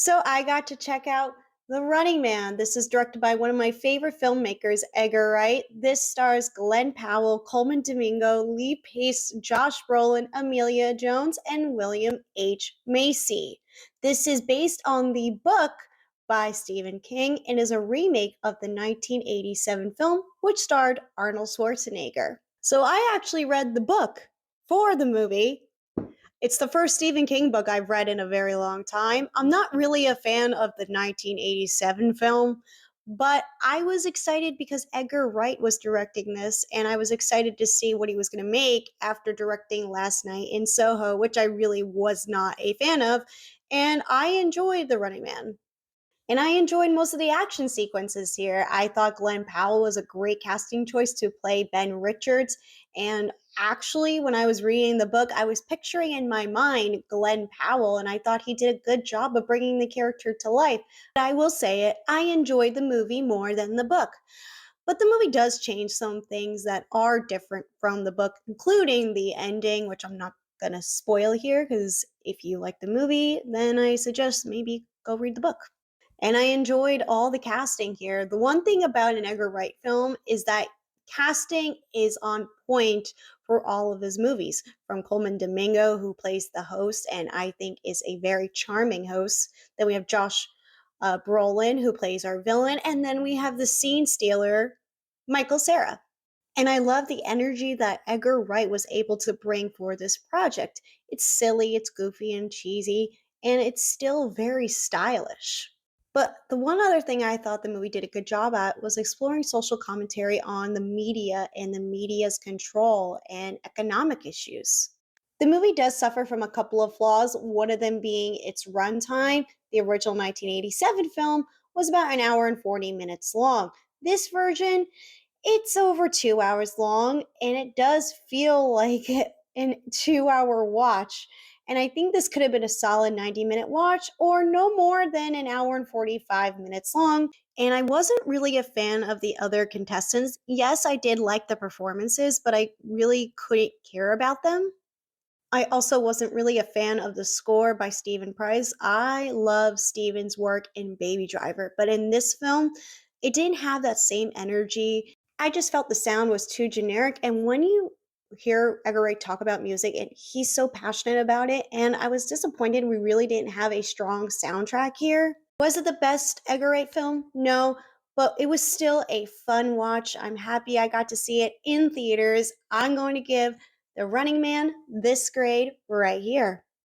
So I got to check out The Running Man. This is directed by one of my favorite filmmakers, Edgar Wright. This stars Glenn Powell, Coleman Domingo, Lee Pace, Josh Brolin, Amelia Jones, and William H. Macy. This is based on the book by Stephen King and is a remake of the 1987 film, which starred Arnold Schwarzenegger. So I actually read the book for the movie. It's the first Stephen King book I've read in a very long time. I'm not really a fan of the 1987 film, but I was excited because Edgar Wright was directing this, and I was excited to see what he was going to make after directing Last Night in Soho, which I really was not a fan of, and I enjoyed The Running Man. And I enjoyed most of the action sequences here. I thought Glenn Powell was a great casting choice to play Ben Richards. And actually, when I was reading the book, I was picturing in my mind Glenn Powell, and I thought he did a good job of bringing the character to life. But I will say it, I enjoyed the movie more than the book. But the movie does change some things that are different from the book, including the ending, which I'm not going to spoil here because if you like the movie, then I suggest maybe go read the book. And I enjoyed all the casting here. The one thing about an Edgar Wright film is that casting is on point for all of his movies. From Coleman Domingo, who plays the host and I think is a very charming host. Then we have Josh Brolin, who plays our villain. And then we have the scene stealer, Michael Cera. And I love the energy that Edgar Wright was able to bring for this project. It's silly, it's goofy and cheesy, and it's still very stylish. But the one other thing I thought the movie did a good job at was exploring social commentary on the media and the media's control and economic issues. The movie does suffer from a couple of flaws, one of them being its runtime. The original 1987 film was about an hour and 40 minutes long. This version, it's over 2 hours long, and it does feel like an 2 hour watch. And I think this could have been a solid 90-minute watch or no more than an hour and 45 minutes long. And I wasn't really a fan of the other contestants. Yes, I did like the performances, but I really couldn't care about them. I also wasn't really a fan of the score by Stephen Price. I love Stephen's work in Baby Driver, but in this film, it didn't have that same energy. I just felt the sound was too generic. And when you hear Edgar Wright talk about music, and he's so passionate about it, and I was disappointed we really didn't have a strong soundtrack here. Was it the best Edgar Wright film? No, but it was still a fun watch. I'm happy I got to see it in theaters. I'm going to give The Running Man this grade right here.